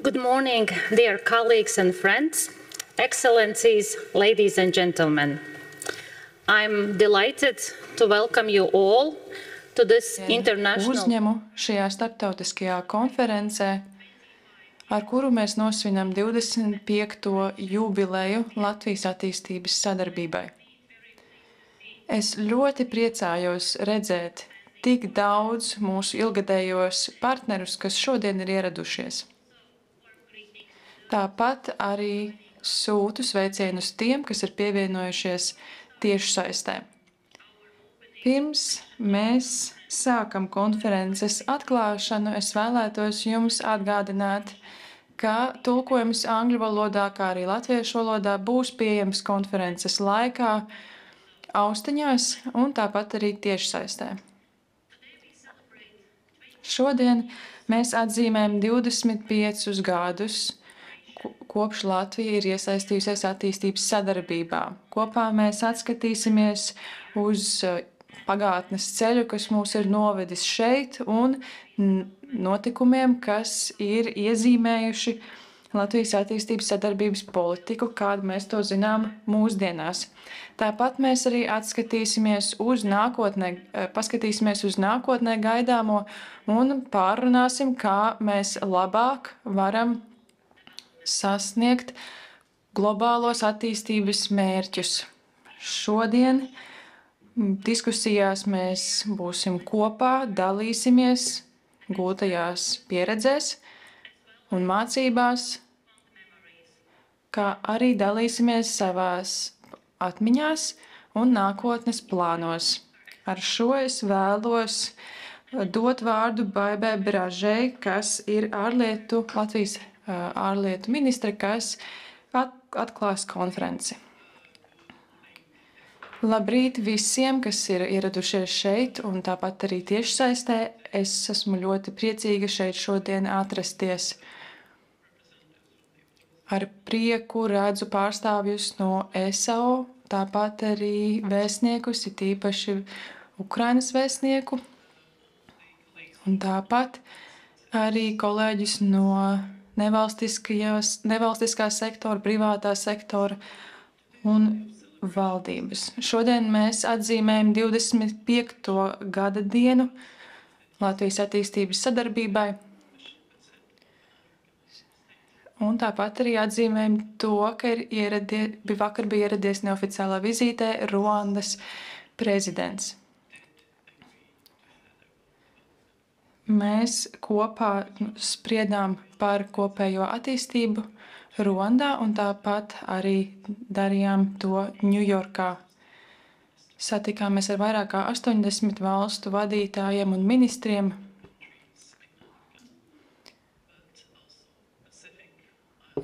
Good morning, dear colleagues and friends, excellencies, ladies and gentlemen. I'm delighted to welcome you all to this international Uzņemu šajā starptautiskajā konferencē, ar kuru mēs nosvinam 25. jubileju Latvijas attīstības sadarbībai. Es ļoti priecājos redzēt tik daudz mūsu ilgadējos partnerus, kas šodien ir ieradušies. Tāpat arī sūtu sveicienus tiem, kas ir pievienojušies tiešsaistē. Pirms mēs sākam konferences atklāšanu, es vēlētos jums atgādināt, ka tulkojums angļu valodā, kā arī latviešu valodā būs pieejams konferences laikā, austiņās un tāpat arī tiešsaistē. Šodien mēs atzīmējam 25 gadus, kopš Latvija ir iesaistījusies attīstības sadarbībā. Kopā mēs atskatīsimies uz pagātnes ceļu, kas mūs ir novedis šeit, un notikumiem, kas ir iezīmējuši Latvijas attīstības sadarbības politiku, kādu mēs to zinām mūsdienās. Tāpat mēs arī paskatīsimies uz nākotnē gaidāmo un pārrunāsim, kā mēs labāk varam sasniegt globālos attīstības mērķus. Šodien diskusijās mēs būsim kopā, dalīsimies gūtajās pieredzēs un mācībās, kā arī dalīsimies savās atmiņās un nākotnes plānos. Ar šo es vēlos dot vārdu Baibai Bražai, kas ir Latvijas ārlietu ministre, kas atklās konferenci. Labrīt visiem, kas ir ieradušies šeit un tāpat arī tiešsaistē. Es esmu ļoti priecīga šeit šodien atrasties. Ar prieku redzu pārstāvjus no ESAO, tāpat arī vēstniekus, it īpaši Ukrainas vēstnieku, un tāpat arī kolēģis no nevalstiskā sektora, privātā sektora un valdības. Šodien mēs atzīmējam 25. gada dienu Latvijas attīstības sadarbībai. Un tāpat arī atzīmējam to, ka vakar bija ieradies neoficiālā vizītē Ruandas prezidents. Mēs kopā spriedām par kopējo attīstību Ruandā un tāpat arī darījām to Ņujorkā. Satikāmies ar vairāk kā 80 valstu vadītājiem un ministriem.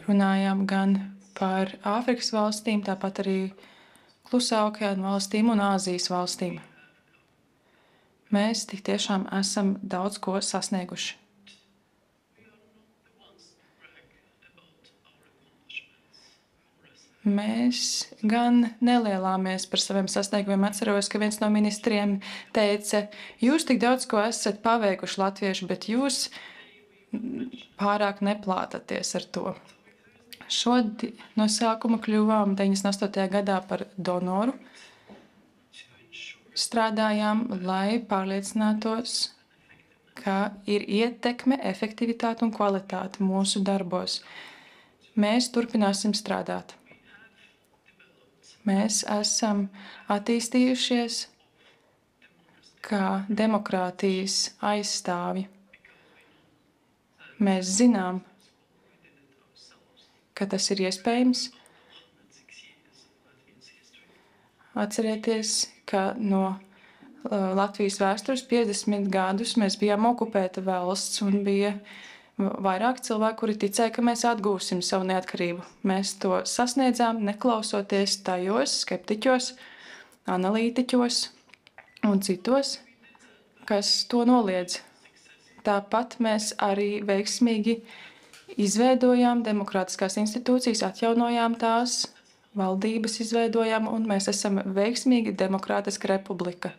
Runājām gan par Āfrikas valstīm, tāpat arī Klusā okeāna valstīm un Āzijas valstīm. Mēs tik tiešām esam daudz ko sasnieguši. Mēs gan nelielāmies par saviem sasniegumiem. Atceros, ka viens no ministriem teica, jūs tik daudz ko esat paveikuši latvieši, bet jūs pārāk neplātaties ar to. No sākuma kļuvām 98. gadā par donoru. Strādājām, lai pārliecinātos, ka ir ietekme, efektivitāte un kvalitāte mūsu darbos. Mēs turpināsim strādāt. Mēs esam attīstījušies kā demokrātijas aizstāvji. Mēs zinām, ka tas ir iespējams. Atcerieties, ka no Latvijas vēstures 50 gadus mēs bijām okupēta valsts un bija vairāk cilvēku, kuri ticēja, ka mēs atgūsim savu neatkarību. Mēs to sasniedzām, neklausoties tajos skeptiķos, analītiķos un citos, kas to noliedz. Tāpat mēs arī veiksmīgi izveidojām demokrātiskās institūcijas, atjaunojām tās, valdības izveidojām, un mēs esam veiksmīga demokrātiska republika.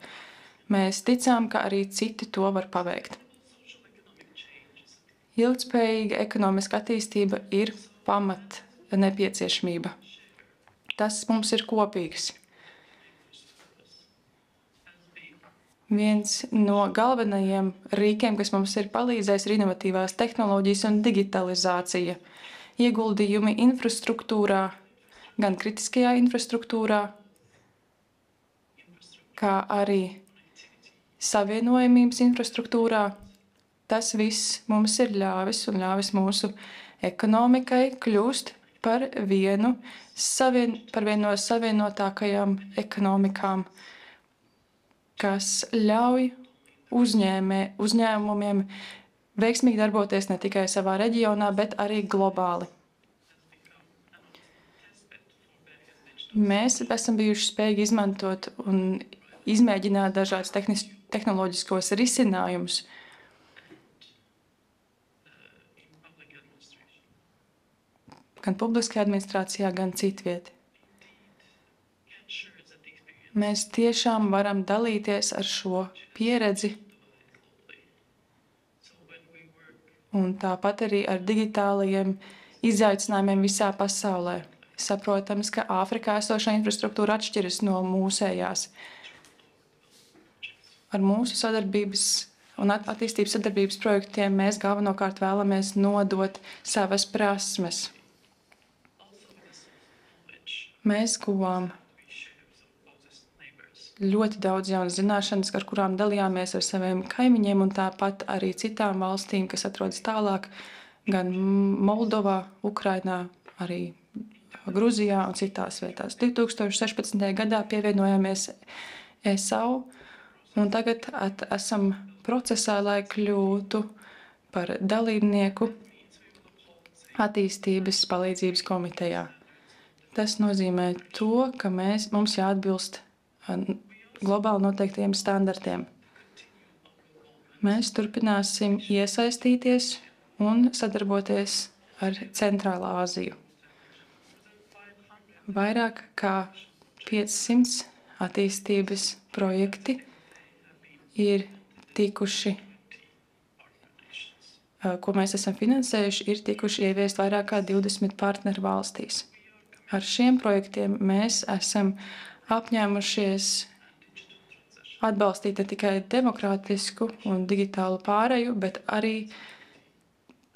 Mēs ticām, ka arī citi to var paveikt. Ilgtspējīga ekonomiska attīstība ir pamat nepieciešamība. Tas mums ir kopīgs. Viens no galvenajiem rīkiem, kas mums ir palīdzējis, ir inovatīvās tehnoloģijas un digitalizācija. Ieguldījumi infrastruktūrā, gan kritiskajā infrastruktūrā, kā arī savienojamības infrastruktūrā. Tas viss mums ir ļāvis un ļāvis mūsu ekonomikai kļūst par vienu no savienotākajām ekonomikām, kas ļauj uzņēmumiem veiksmīgi darboties ne tikai savā reģionā, bet arī globāli. Mēs esam bijuši spējīgi izmantot un izmēģināt dažādus tehnoloģiskos risinājumus, gan publiskajā administrācijā, gan citvieti. Mēs tiešām varam dalīties ar šo pieredzi un tāpat arī ar digitālajiem izaicinājumiem visā pasaulē. Saprotams, ka Āfrikā esošā infrastruktūra atšķiras no mūsējās. Ar mūsu sadarbības un attīstības sadarbības projektiem mēs galvenokārt vēlamies nodot savas prasmes. Mēs guvām ļoti daudz jaunas zināšanas, ar kurām dalījāmies ar saviem kaimiņiem un tāpat arī citām valstīm, kas atrodas tālāk, gan Moldovā, Ukrainā, arī Gruzijā un citās vietās. 2016. gadā pievienojāmies ESAU un tagad esam procesā, lai kļūtu par dalībnieku attīstības palīdzības komitejā. Tas nozīmē to, ka mums jāatbilst globāli noteiktajiem standartiem. Mēs turpināsim iesaistīties un sadarboties ar Centrālā Āziju. Vairāk kā 500 attīstības projekti ir tikuši, ko mēs esam finansējuši, ir tikuši ieviest vairāk kā 20 partneru valstīs. Ar šiem projektiem mēs esam apņēmušies atbalstīt ne tikai demokrātisku un digitālu pāreju, bet arī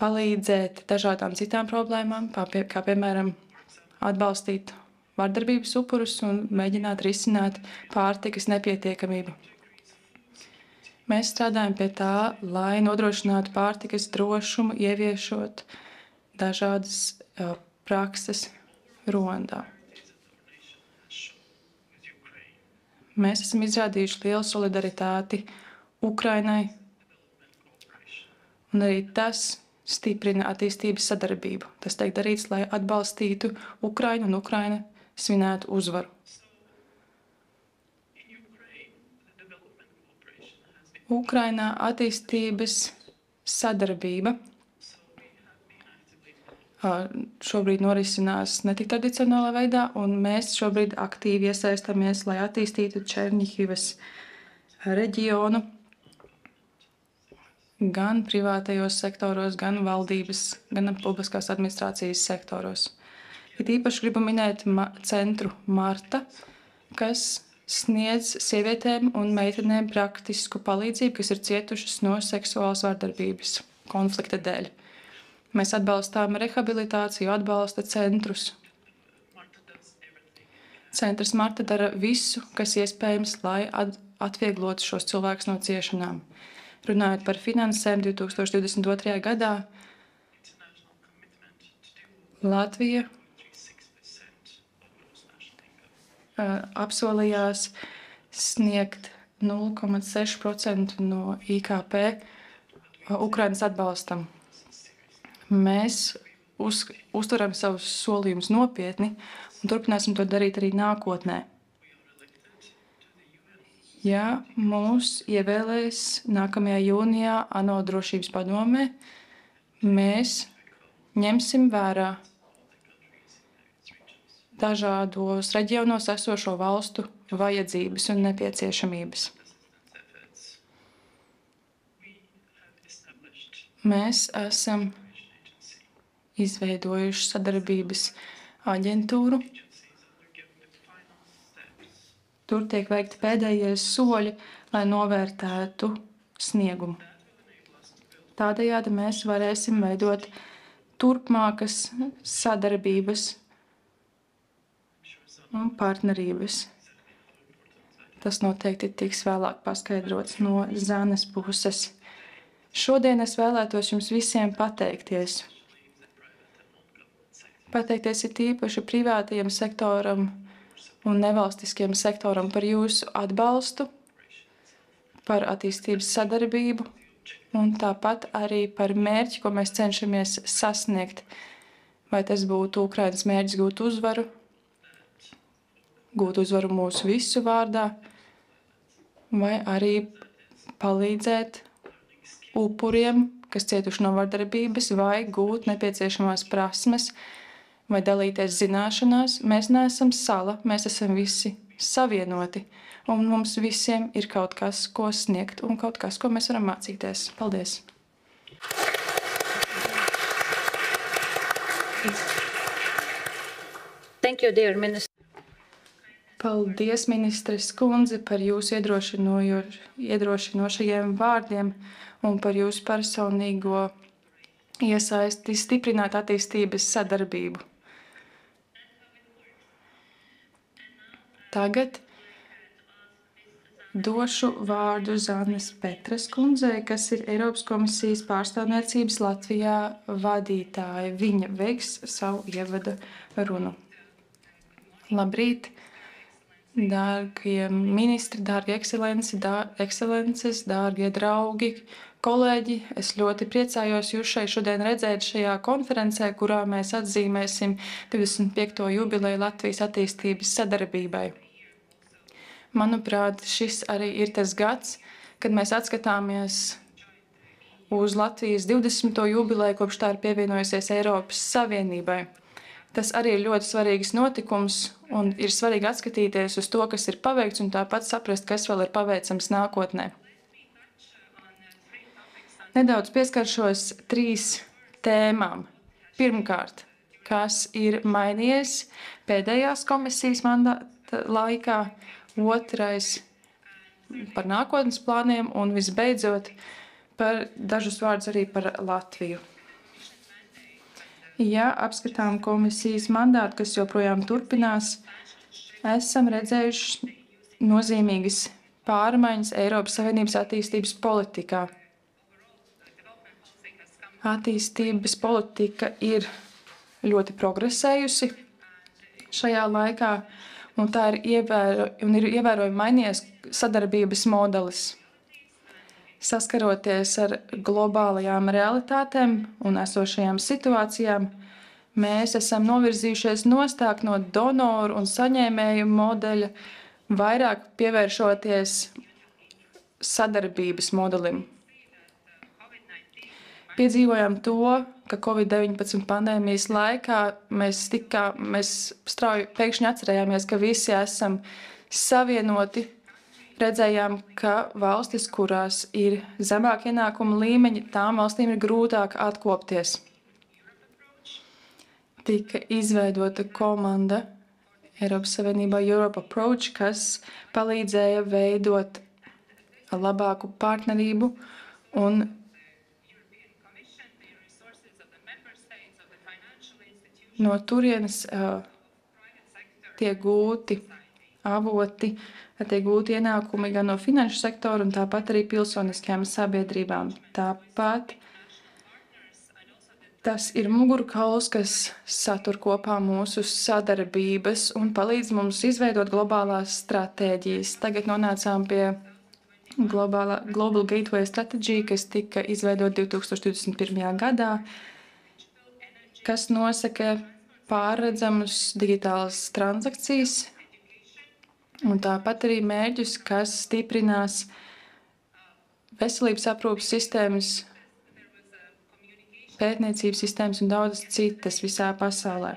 palīdzēt dažādām citām problēmām, kā piemēram atbalstīt vardarbības upurus un mēģināt risināt pārtikas nepietiekamību. Mēs strādājam pie tā, lai nodrošinātu pārtikas drošumu, ieviešot dažādas prakses Ruandā. Mēs esam izrādījuši lielu solidaritāti Ukrainai, un arī tas stiprina attīstības sadarbību. Tas tiek darīts, lai atbalstītu Ukrainu un Ukraina svinētu uzvaru. Ukrainā attīstības sadarbība šobrīd norisinās ne tik tradicionālā veidā, un mēs šobrīd aktīvi iesaistamies, lai attīstītu Černihivas reģionu gan privātajos sektoros, gan valdības, gan publiskās administrācijas sektoros. It īpaši gribu minēt centru Marta, kas sniedz sievietēm un meitenēm praktisku palīdzību, kas ir cietušas no seksuālas vardarbības konflikta dēļ. Mēs atbalstām rehabilitāciju, atbalsta centrus. Centrs Marta dara visu, kas iespējams, lai atvieglotu šos cilvēkus no ciešanām. Runājot par finansēm 2022. gadā, Latvija apsolījās sniegt 0,6% no IKP Ukrainas atbalstam. Mēs uztveram savus solījumus nopietni un turpināsim to darīt arī nākotnē. Ja mūs ievēlēs nākamajā jūnijā ANO drošības padomē, mēs ņemsim vērā dažādos reģionos esošo valstu vajadzības un nepieciešamības. Mēs esam izveidojuši sadarbības aģentūru. Tur tiek veikti pēdējie soļi, lai novērtētu sniegumu. Tādējādi mēs varēsim veidot turpmākas sadarbības un partnerības. Tas noteikti tiks vēlāk paskaidrots no Zanes puses. Šodien es vēlētos jums visiem pateikties. Pateikties ir tīpaši privātajam sektoram un nevalstiskiem sektoram par jūsu atbalstu, par attīstības sadarbību un tāpat arī par mērķi, ko mēs cenšamies sasniegt. Vai tas būtu Ukrainas mērķis gūt uzvaru mūsu visu vārdā, vai arī palīdzēt upuriem, kas cietuši no vardarbības, vai gūt nepieciešamās prasmes, vai dalīties zināšanās. Mēs neesam sala, mēs esam visi savienoti, un mums visiem ir kaut kas, ko sniegt, un kaut kas, ko mēs varam mācīties. Paldies! Thank you, dear Minister. Paldies, ministres kundze, par jūsu iedrošinošajiem vārdiem un par jūsu personīgo iesaisti stiprināt attīstības sadarbību. Tagad došu vārdu Zanes Petras kundzei, kas ir Eiropas komisijas pārstāvniecības Latvijā vadītāja. Viņa veiks savu ievada runu. Labrīt, dārgie ministri, dārgie ekscelences, dārgie draugi, kolēģi. Es ļoti priecājos jūs šodien redzēt šajā konferencē, kurā mēs atzīmēsim 25. jubileju Latvijas attīstības sadarbībai. Manuprāt, šis arī ir tas gads, kad mēs atskatāmies uz Latvijas 20. jubileju, kopš tā ir pievienojusies Eiropas Savienībai. Tas arī ir ļoti svarīgs notikums, un ir svarīgi atskatīties uz to, kas ir paveikts, un tāpat saprast, kas vēl ir paveicams nākotnē. Nedaudz pieskaršos 3 tēmām. Pirmkārt, kas ir mainījies pēdējās komisijas mandāta laikā, otrais par nākotnes plāniem, un visbeidzot par dažus vārdus arī par Latviju. Ja apskatām komisijas mandātu, kas joprojām turpinās, esam redzējuši nozīmīgas pārmaiņas Eiropas Savienības attīstības politikā. Attīstības politika ir ļoti progresējusi šajā laikā, un tā ir ievērojami mainījies sadarbības modelis. Saskaroties ar globālajām realitātēm un esošajām situācijām, mēs esam novirzījušies nostāk no donoru un saņēmēju modeļa, vairāk pievēršoties sadarbības modelim. Piedzīvojām to, ka Covid-19 pandēmijas laikā mēs strauji pēkšņi atcerējāmies, ka visi esam savienoti. Redzējām, ka valstis, kurās ir zemāk ienākuma līmeņi, tām valstīm ir grūtāk atkopties. Tika izveidota komanda Eiropas Savienībā Europe Approach, kas palīdzēja veidot labāku partnerību, un no turienes tiek gūti avoti, tiek gūti ienākumi gan no finanšu sektora, un tāpat arī pilsoniskajām sabiedrībām. Tāpat tas ir mugurkauls, kas satur kopā mūsu sadarbības un palīdz mums izveidot globālās stratēģijas. Tagad nonācām pie Global Gateway Strategy, kas tika izveidot 2021. gadā, kas nosaka pārredzamas digitālas transakcijas, un tāpat arī mērķus, kas stiprinās veselības aprūpes sistēmas, pētniecības sistēmas un daudzas citas visā pasaulē.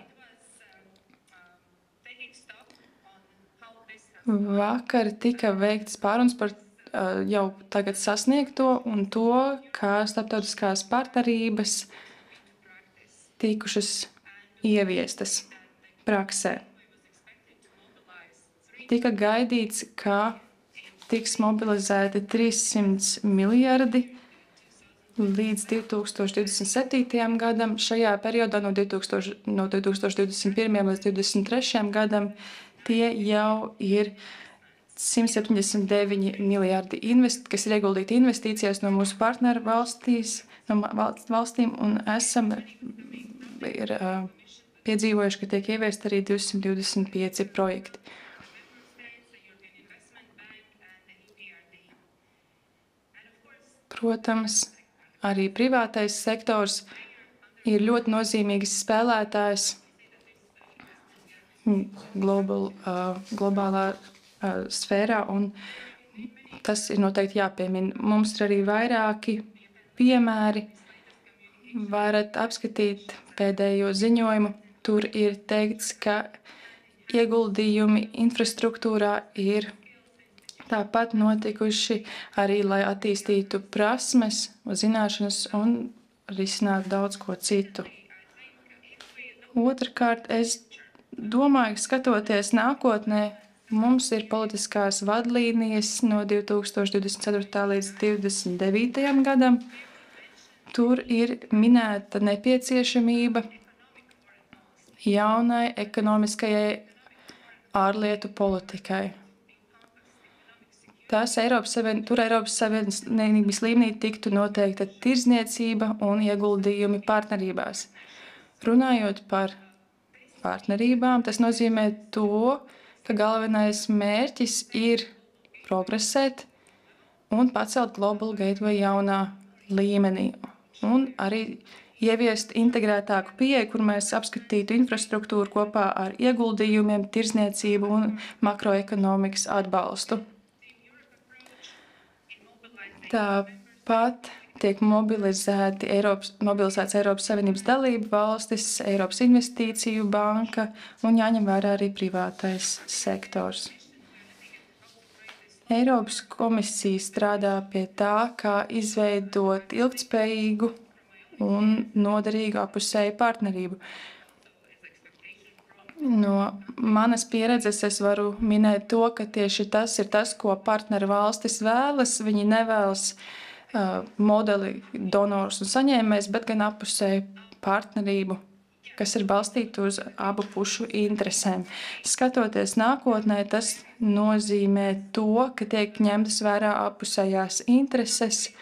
Vakar tika veikts pārunas par jau tagad sasniegto un to, kā starptautiskās partnerības tikušas ieviestas praksē. Tika gaidīts, ka tiks mobilizēti 300 miljardi līdz 2027. gadam. Šajā periodā no 2021. līdz 2023. gadam tie jau ir 179 miljardi, kas ir ieguldīti investīcijās no mūsu partneru valstīm, un esam piedzīvojuši, ka tiek ieviest arī 225 projekti. Protams, arī privātais sektors ir ļoti nozīmīgs spēlētājs globālā sfērā, un tas ir noteikti jāpiemina. Mums ir arī vairāki piemēri. Varat apskatīt pēdējo ziņojumu. Tur ir teikts, ka ieguldījumi infrastruktūrā ir tāpat notikuši arī, lai attīstītu prasmes, zināšanas un risinātu daudz ko citu. Otrkārt, es domāju, skatoties nākotnē, mums ir politiskās vadlīnijas no 2024. līdz 2029. gadam. Tur ir minēta nepieciešamība jaunai ekonomiskajai ārlietu politikai. Tur Eiropas Savienības līmenī tiktu noteikta tirdzniecība un ieguldījumi partnerībās. Runājot par partnerībām, tas nozīmē to, ka galvenais mērķis ir progresēt un pacelt Global Gateway jaunā līmenī. Un arī ieviest integrētāku pieeju, kur mēs apskatītu infrastruktūru kopā ar ieguldījumiem, tirdzniecību un makroekonomikas atbalstu. Tāpat tiek mobilizēts Eiropas Savienības dalību valstis, Eiropas Investīciju banka un jāņem vērā arī privātais sektors. Eiropas komisija strādā pie tā, kā izveidot ilgtspējīgu un noderīgu apusēju partnerību. No manas pieredzes es varu minēt to, ka tieši tas ir tas, ko partneru valstis vēlas. Viņi nevēlas modeli donors un saņēmējs, bet gan apusēju partnerību, kas ir balstīta uz abu pušu interesēm. Skatoties nākotnē, tas nozīmē to, ka tiek ņemtas vērā apusējās intereses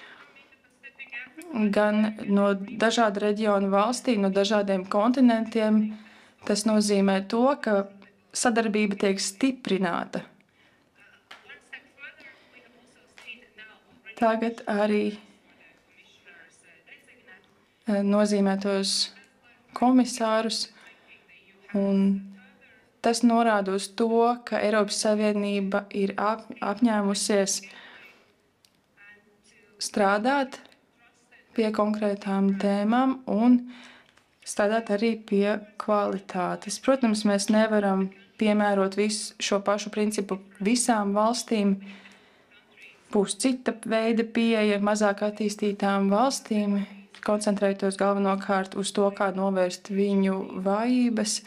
gan no dažādu reģionu valstīm, no dažādiem kontinentiem. Tas nozīmē to, ka sadarbība tiek stiprināta. Tagad arī nozīmētos komisārus, un tas norāda uz to, ka Eiropas Savienība ir apņēmusies strādāt pie konkrētām tēmām un strādāt arī pie kvalitātes. Protams, mēs nevaram piemērot visu šo pašu principu visām valstīm. Būs cita veida pieeja mazāk attīstītām valstīm, koncentrētos galvenokārt uz to, kā novērst viņu vājības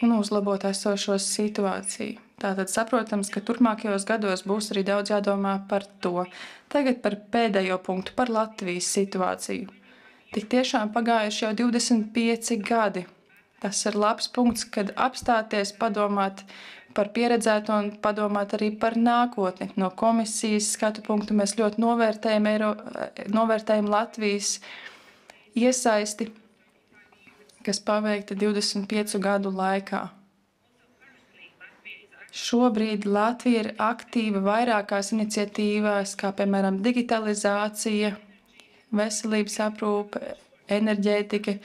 un uzlabot esošo situāciju. Tātad saprotams, ka turpmākajos gados būs arī daudz jādomā par to. Tagad par pēdējo punktu, par Latvijas situāciju. Tik tiešām pagājuši jau 25 gadi. Tas ir labs punkts, kad apstāties, padomāt par pieredzēto un padomāt arī par nākotni. No komisijas skatu punktu mēs ļoti novērtējam Latvijas iesaisti, kas paveikta 25 gadu laikā. Šobrīd Latvija ir aktīva vairākās iniciatīvās, kā piemēram digitalizācija, veselības aprūpe, enerģētika.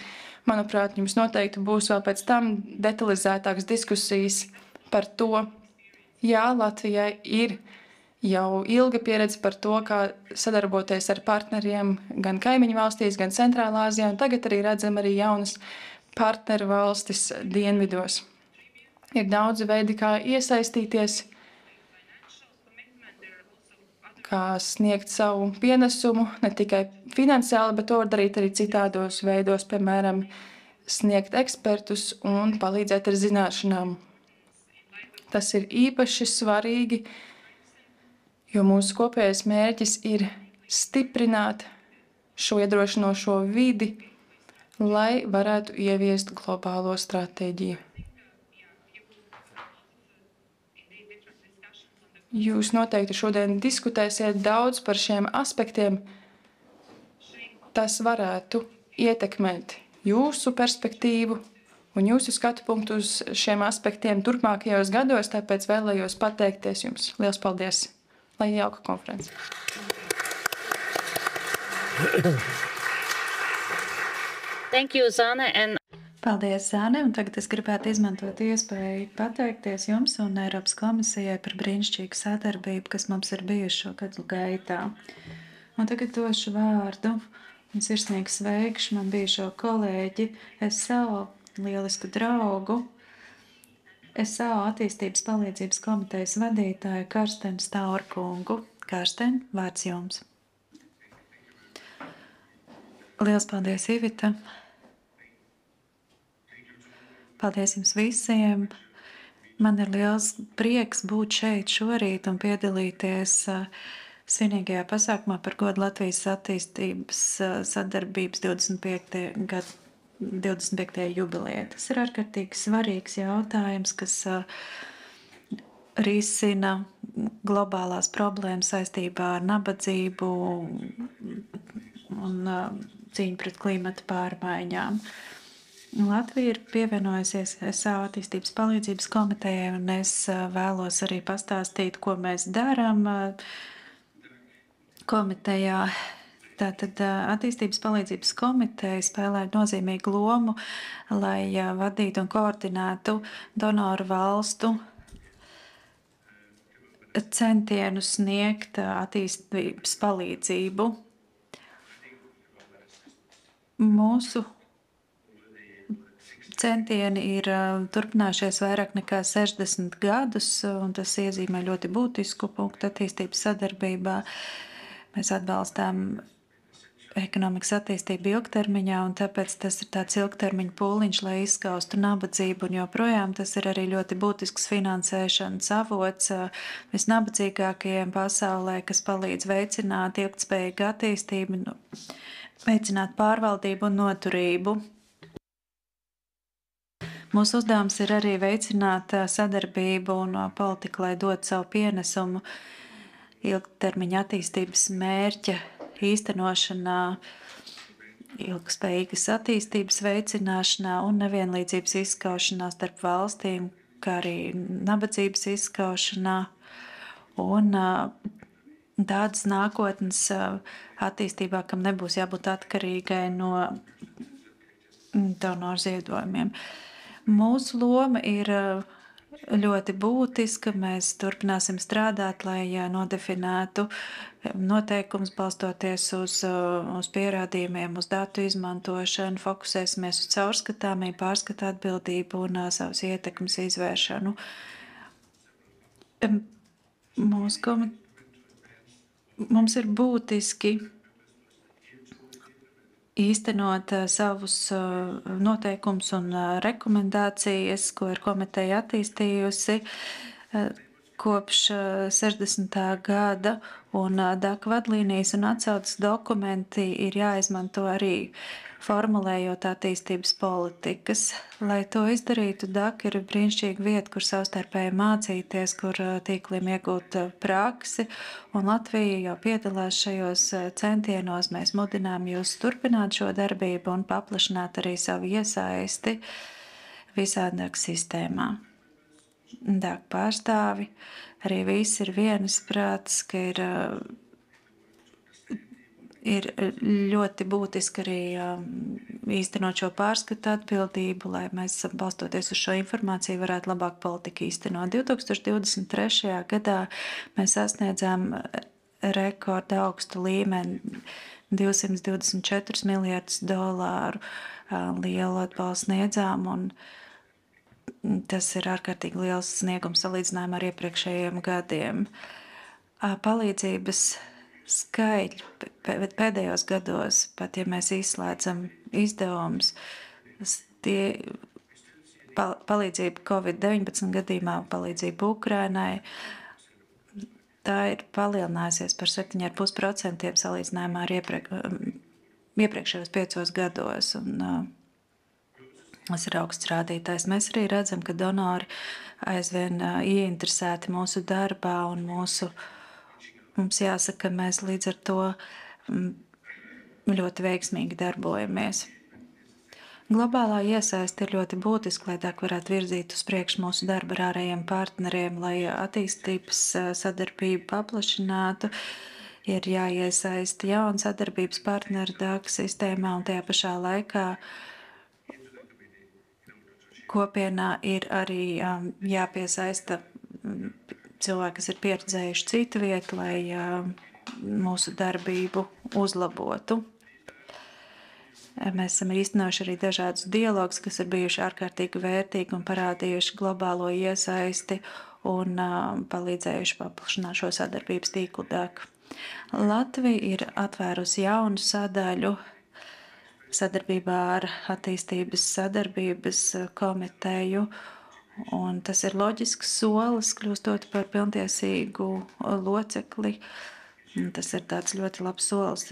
Manuprāt, jums noteikti būs vēl pēc tam detalizētākas diskusijas par to. Jā, Latvijai ir jau ilga pieredze par to, kā sadarboties ar partneriem gan kaimiņu valstīs, gan Centrālā Āzijā, un tagad arī redzam arī jaunas partneru valstis dienvidos. Ir daudzi veidi, kā iesaistīties, kā sniegt savu pienesumu, ne tikai finansiāli, bet to var darīt arī citādos veidos, piemēram, sniegt ekspertus un palīdzēt ar zināšanām. Tas ir īpaši svarīgi, jo mūsu kopējais mērķis ir stiprināt šo iedrošinošo vidi, lai varētu ieviest globālo stratēģiju. Jūs noteikti šodien diskutēsiet daudz par šiem aspektiem. Tas varētu ietekmēt jūsu perspektīvu un jūsu skatu punktu uz šiem aspektiem turpmākajos gados, tāpēc vēlējos pateikties jums. Liels paldies! Lai jauka konference! Thank you, Zane, and Paldies, Zāne, un tagad es gribētu izmantot iespēju pateikties jums un Eiropas komisijai par brīnišķīgu sadarbību, kas mums ir bijuši šo gadu gaitā. Un tagad došu vārdu un sirsnīgi sveikšu man bijušo kolēģi, SAO lielisku draugu, SAO attīstības palīdzības komitejas vadītāju Karstenu Staurkungu. Karsten, vārds jums. Liels paldies, Ivita! Paldies jums visiem! Man ir liels prieks būt šeit šorīt un piedalīties svinīgajā pasākumā par godu Latvijas attīstības sadarbības 25. jubilejai. Tas ir ārkārtīgi svarīgs jautājums, kas risina globālās problēmas saistībā ar nabadzību un cīņu pret klimata pārmaiņām. Latvija ir pievienojusies SAO attīstības palīdzības komitejai, un es vēlos arī pastāstīt, ko mēs darām komitejā. Tātad attīstības palīdzības komiteja spēlē nozīmīgu lomu, lai vadītu un koordinētu donoru valstu centienus sniegt attīstības palīdzību. Mūsu centieni ir turpinājušies vairāk nekā 60 gadus, un tas iezīmē ļoti būtisku punktu attīstības sadarbībā. Mēs atbalstām ekonomikas attīstību ilgtermiņā, un tāpēc tas ir tāds ilgtermiņa pūliņš, lai izskaustu nabadzību, un joprojām tas ir arī ļoti būtisks finansēšanas avots visnabadzīgākajiem pasaulē, kas palīdz veicināt ilgtspējīgu attīstību, veicināt pārvaldību un noturību. Mūsu uzdevums ir arī veicināt sadarbību un politiku, lai dot savu pienesumu ilgtermiņa attīstības mērķa īstenošanā, ilgspējīgas attīstības veicināšanā un nevienlīdzības izskaušanā starp valstīm, kā arī nabadzības izskaušanā un tādas nākotnes attīstībā, kam nebūs jābūt atkarīgai no donoru ziedojumiem. Mūsu loma ir ļoti būtiska. Mēs turpināsim strādāt, lai nodefinētu noteikumus balstoties uz pierādījumiem, uz datu izmantošanu, fokusēsimies uz caurskatāmību, pārskatu atbildību un savas ietekmes izvēršanu. Mums ir būtiski īstenot savus noteikumus un rekomendācijas, ko ir komiteja attīstījusi kopš 60. gada, un DAC vadlīnijas un atsauces dokumenti ir jāizmanto arī formulējot attīstības politikas. Lai to izdarītu, DAC ir brīnišķīga vieta, kur savstarpēji mācīties, kur tīkliem iegūt praksi, un Latvija jau piedalās šajos centienos. Mēs mudinām jūs turpināt šo darbību un paplašināt arī savu iesaisti visā DAC sistēmā. DAC pārstāvi arī visi ir vienisprātis, ka ir ļoti būtiski arī īstenot šo pārskatu atbildību, lai mēs, balstoties uz šo informāciju, varētu labāk politiku īstenot. 2023. gadā mēs sasniedzām rekorda augstu līmeni, $224 miljardus lielu atbalstu sniedzām, un tas ir ārkārtīgi liels sniegums salīdzinājumā ar iepriekšējiem gadiem. palīdzības skaitļi pēdējos gados, pat ja mēs izslēdzam izdevumus, palīdzība Covid-19 gadījumā, palīdzība Ukrainai, tā ir palielinājusies par 7,5% salīdzinājumā ar iepriekšējos 5 gados. Tas ir augsts rādītājs. Mēs arī redzam, ka donori aizvien ieinteresēti mūsu darbā un mums jāsaka, ka mēs līdz ar to ļoti veiksmīgi darbojamies. Globālā iesaiste ir ļoti būtiska, lai tā varētu virzīt uz priekšu mūsu darbu ar ārējiem partneriem, lai attīstības sadarbību paplašinātu. Ir jāiesaista jauna sadarbības partneri DAC sistēmā un tajā pašā laikā kopienā ir arī jāpiesaista cilvēki, kas ir pieredzējuši citu vietu, lai mūsu darbību uzlabotu. Mēs esam īstenojuši arī dažādus dialogus, kas ir bijuši ārkārtīgi vērtīgi un parādījuši globālo iesaisti un palīdzējuši paplašināt šo sadarbības tīklu DAC. Latvija ir atvērusi jaunu sadaļu sadarbībā ar attīstības sadarbības komiteju, un tas ir loģisks solis, kļūstot par pilntiesīgu locekli. Tas ir tāds ļoti labs solis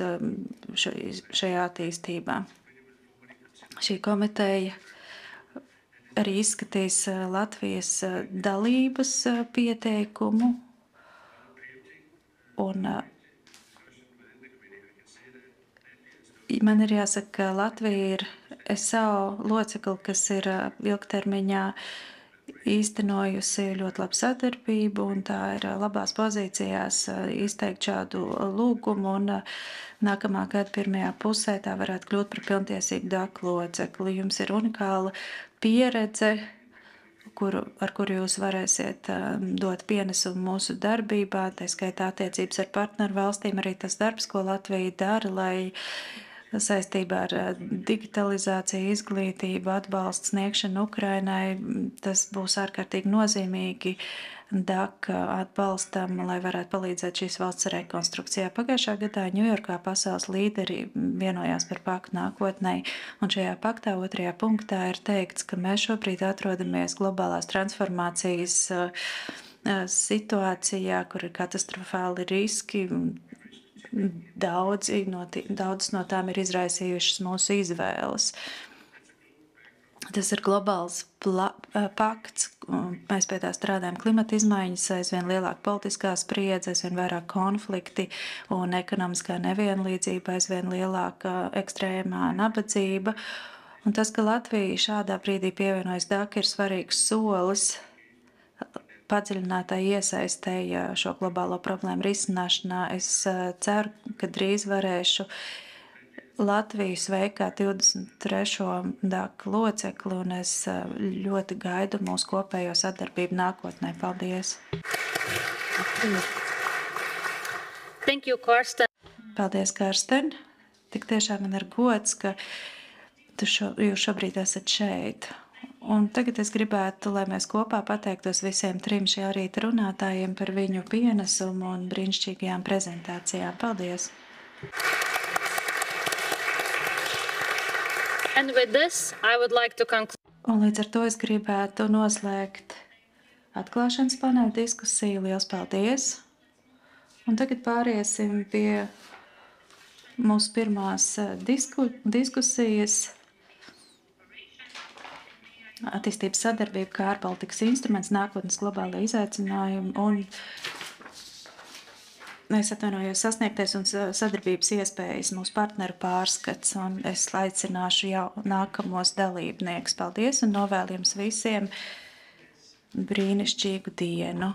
šajā attīstībā. Šī komiteja arī izskatīs Latvijas dalības pieteikumu, un man ir jāsaka, ka Latvija ir SAO locekli, kas ir ilgtermiņā īstenojusi ļoti labu sadarbību, un tā ir labās pozīcijās izteikt šādu lūgumu, un nākamā gada pirmajā pusē tā varētu kļūt par pilntiesīgu DAC locekli. Jums ir unikāla pieredze, ar kuru jūs varēsiet dot pienesumu mūsu darbībā, tā skaitā attiecības ar partneru valstīm, arī tas darbs, ko Latvija dara, lai saistībā ar digitalizāciju, izglītību, atbalstu sniegšanu Ukrainai, tas būs ārkārtīgi nozīmīgi DAC atbalstam, lai varētu palīdzēt šīs valsts rekonstrukcijā. Pagājušā gadā Ņujorkā pasaules līderi vienojās par paktu nākotnē, un šajā paktā 2. punktā ir teikts, ka mēs šobrīd atrodamies globālās transformācijas situācijā, kur ir katastrofāli riski. Daudzas no tām ir izraisījušas mūsu izvēles. Tas ir globāls pakts, mēs pie tā strādājam klimata izmaiņas, aizvien lielāka politiskā spriedze, aizvien vairāk konflikti un ekonomiskā nevienlīdzība, aizvien lielāka ekstrēmā nabadzība. Un tas, ka Latvija šādā brīdī pievienojas DAC, ir svarīgs solis padziļinātai iesaistēja šo globālo problēmu risināšanā. Es ceru, ka drīz varēšu Latviju sveikt kā 23. DAC locekli, un es ļoti gaidu mūsu kopējo sadarbību nākotnē. Paldies! Thank you, Karsten. Paldies, Karsten! Tik tiešām man ir gods, ka jūs šobrīd esat šeit. Un tagad es gribētu, lai mēs kopā pateiktos visiem 3 šajā rīta runātājiem par viņu pienesumu un brīnišķīgajām prezentācijām. Paldies! And with this, I would like to conclude. Un līdz ar to es gribētu noslēgt atklāšanas paneļa diskusiju. Liels paldies! Un tagad pāriesim pie mūsu pirmās diskusijas. Attīstības sadarbība kā ārpolitikas instruments, nākotnes globālajie izaicinājumi un es atvainojos sasniegtais un sadarbības iespējas, mūsu partneru pārskats, un es aicināšu jau nākamos dalībniekus. Paldies un novēlu jums visiem brīnišķīgu dienu!